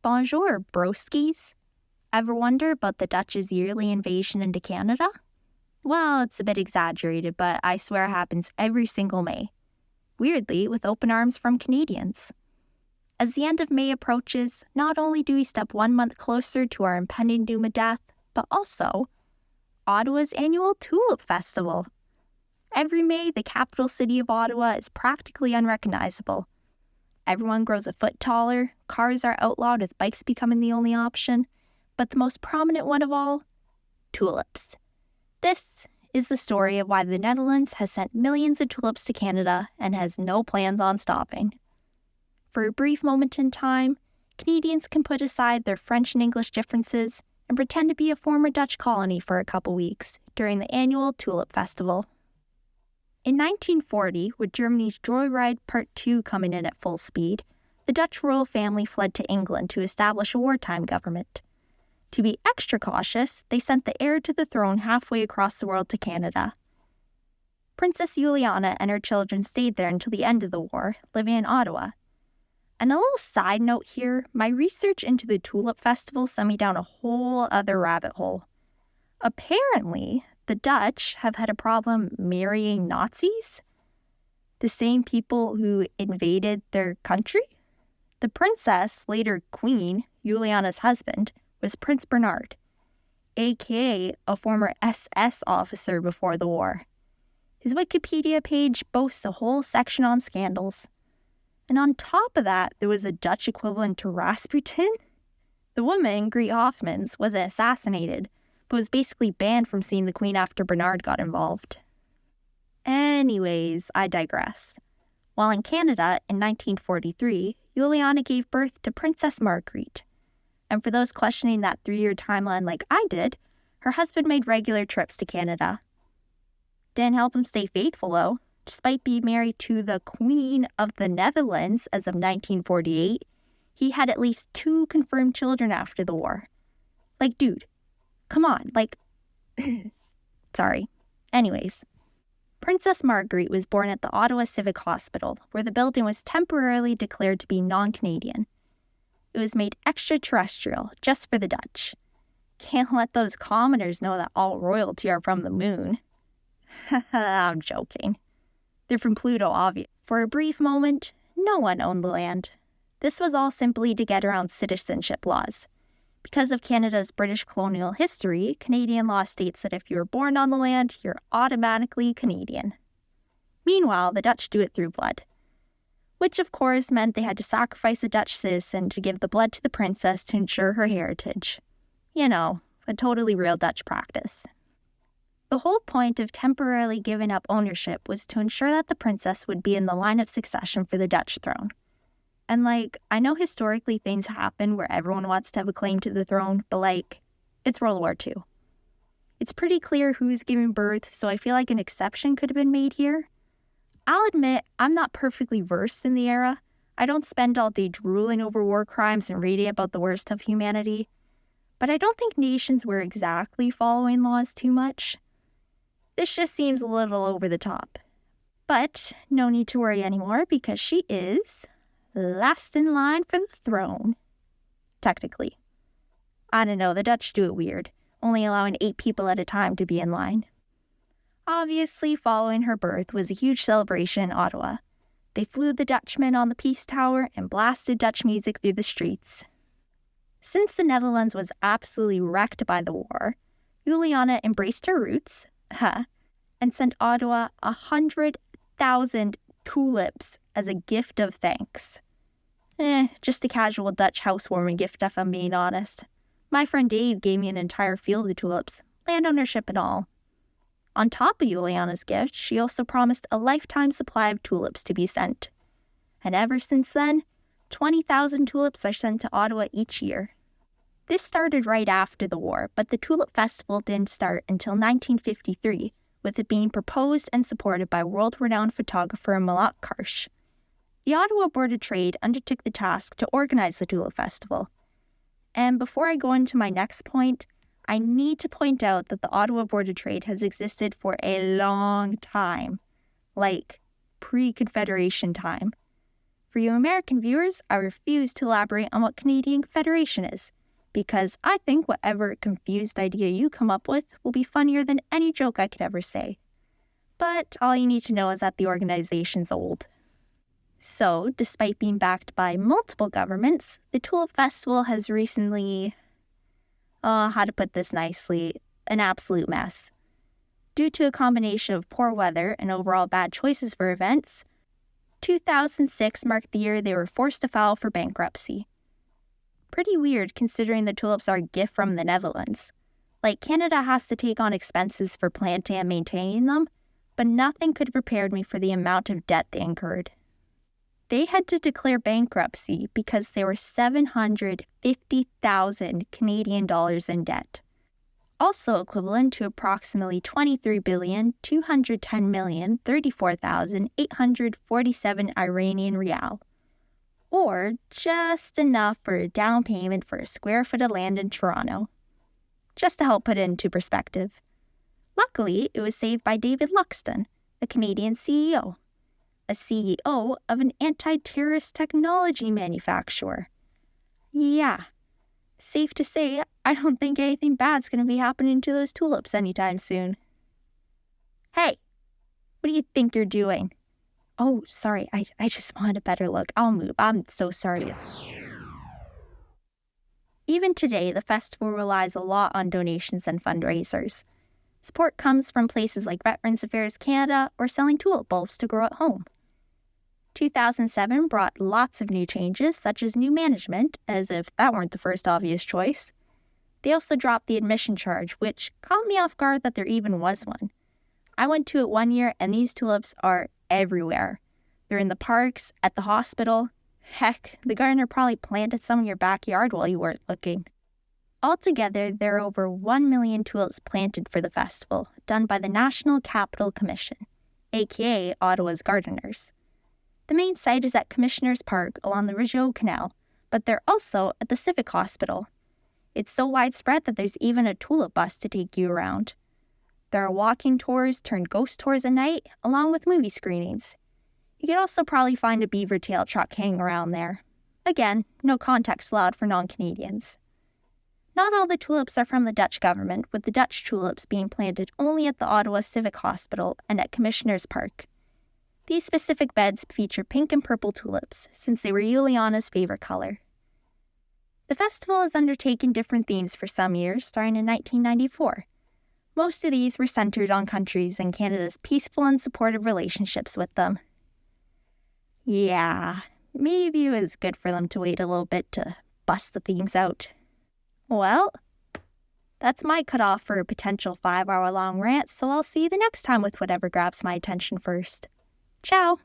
Bonjour, broskies. Ever wonder about the Dutch's yearly invasion into Canada? Well, it's a bit exaggerated, but I swear it happens every single May. Weirdly, with open arms from Canadians. As the end of May approaches, not only do we step 1 month closer to our impending doom of death, but also Ottawa's annual Tulip Festival. Every May, the capital city of Ottawa is practically unrecognizable. Everyone grows a foot taller, cars are outlawed with bikes becoming the only option, but the most prominent one of all, tulips. This is the story of why the Netherlands has sent millions of tulips to Canada and has no plans on stopping. For a brief moment in time, Canadians can put aside their French and English differences and pretend to be a former Dutch colony for a couple weeks during the annual Tulip Festival. In 1940, with Germany's Joyride Part 2 coming in at full speed, the Dutch royal family fled to England to establish a wartime government. To be extra cautious, they sent the heir to the throne halfway across the world to Canada. Princess Juliana and her children stayed there until the end of the war, living in Ottawa. And a little side note here, my research into the Tulip Festival sent me down a whole other rabbit hole. Apparently, the Dutch have had a problem marrying Nazis, the same people who invaded their country. The princess, later queen, Juliana's husband, was Prince Bernhard, aka a former SS officer before the war. His Wikipedia page boasts a whole section on scandals. And on top of that, there was a Dutch equivalent to Rasputin. The woman, Greet Hofmans, wasn't assassinated, but was basically banned from seeing the Queen after Bernard got involved. Anyways, I digress. While in Canada in 1943, Juliana gave birth to Princess Margaret. And for those questioning that 3-year timeline like I did, her husband made regular trips to Canada. Didn't help him stay faithful, though. Despite being married to the Queen of the Netherlands as of 1948, he had at least 2 confirmed children after the war. Like, dude, come on, sorry. Anyways, Princess Margaret was born at the Ottawa Civic Hospital, where the building was temporarily declared to be non-Canadian. It was made extraterrestrial, just for the Dutch. Can't let those commoners know that all royalty are from the moon. I'm joking. They're from Pluto, obviously. For a brief moment, no one owned the land. This was all simply to get around citizenship laws. Because of Canada's British colonial history, Canadian law states that if you were born on the land, you're automatically Canadian. Meanwhile, the Dutch do it through blood. Which, of course, meant they had to sacrifice a Dutch citizen to give the blood to the princess to ensure her heritage. You know, a totally real Dutch practice. The whole point of temporarily giving up ownership was to ensure that the princess would be in the line of succession for the Dutch throne. And I know historically things happen where everyone wants to have a claim to the throne, but it's World War II. It's pretty clear who's giving birth, so I feel like an exception could have been made here. I'll admit, I'm not perfectly versed in the era. I don't spend all day drooling over war crimes and reading about the worst of humanity. But I don't think nations were exactly following laws too much. This just seems a little over the top. But no need to worry anymore because she is last in line for the throne. Technically. I don't know, the Dutch do it weird, only allowing 8 people at a time to be in line. Obviously, following her birth was a huge celebration in Ottawa. They flew the Dutchman on the Peace Tower and blasted Dutch music through the streets. Since the Netherlands was absolutely wrecked by the war, Juliana embraced her roots, and sent Ottawa 100,000 tulips as a gift of thanks. Just a casual Dutch housewarming gift if I'm being honest. My friend Dave gave me an entire field of tulips, land ownership and all. On top of Juliana's gift, she also promised a lifetime supply of tulips to be sent. And ever since then, 20,000 tulips are sent to Ottawa each year. This started right after the war, but the Tulip Festival didn't start until 1953, with it being proposed and supported by world-renowned photographer Malak Karsh. The Ottawa Board of Trade undertook the task to organize the Tulip Festival. And before I go into my next point, I need to point out that the Ottawa Board of Trade has existed for a long time, like pre-Confederation time. For you American viewers, I refuse to elaborate on what Canadian Federation is, because I think whatever confused idea you come up with will be funnier than any joke I could ever say. But all you need to know is that the organization's old. So, despite being backed by multiple governments, the Tulip Festival has recently, how to put this nicely, an absolute mess. Due to a combination of poor weather and overall bad choices for events, 2006 marked the year they were forced to file for bankruptcy. Pretty weird considering the tulips are a gift from the Netherlands. Like, Canada has to take on expenses for planting and maintaining them, but nothing could have prepared me for the amount of debt they incurred. They had to declare bankruptcy because they were 750,000 Canadian dollars in debt, also equivalent to approximately 23,210,034,847 Iranian rial, or just enough for a down payment for a square foot of land in Toronto. Just to help put it into perspective. Luckily, it was saved by David Luxton, a Canadian CEO, a CEO of an anti-terrorist technology manufacturer. Yeah, safe to say, I don't think anything bad's going to be happening to those tulips anytime soon. Hey, what do you think you're doing? Oh, sorry, I just wanted a better look. I'll move. I'm so sorry. Even today, the festival relies a lot on donations and fundraisers. Support comes from places like Veterans Affairs Canada or selling tulip bulbs to grow at home. 2007 brought lots of new changes, such as new management, as if that weren't the first obvious choice. They also dropped the admission charge, which caught me off guard that there even was one. I went to it one year, and these tulips are everywhere. They're in the parks, at the hospital. Heck, the gardener probably planted some in your backyard while you weren't looking. Altogether, there are over 1 million tulips planted for the festival, done by the National Capital Commission, aka Ottawa's gardeners. The main site is at Commissioners Park along the Rideau Canal, but they're also at the Civic Hospital. It's so widespread that there's even a tulip bus to take you around. There are walking tours turned ghost tours at night, along with movie screenings. You could also probably find a beaver tail truck hanging around there. Again, no context allowed for non-Canadians. Not all the tulips are from the Dutch government, with the Dutch tulips being planted only at the Ottawa Civic Hospital and at Commissioners Park. These specific beds feature pink and purple tulips, since they were Juliana's favorite color. The festival has undertaken different themes for some years, starting in 1994. Most of these were centered on countries and Canada's peaceful and supportive relationships with them. Yeah, maybe it was good for them to wait a little bit to bust the themes out. Well, that's my cutoff for a potential 5-hour-long rant, so I'll see you the next time with whatever grabs my attention first. Ciao!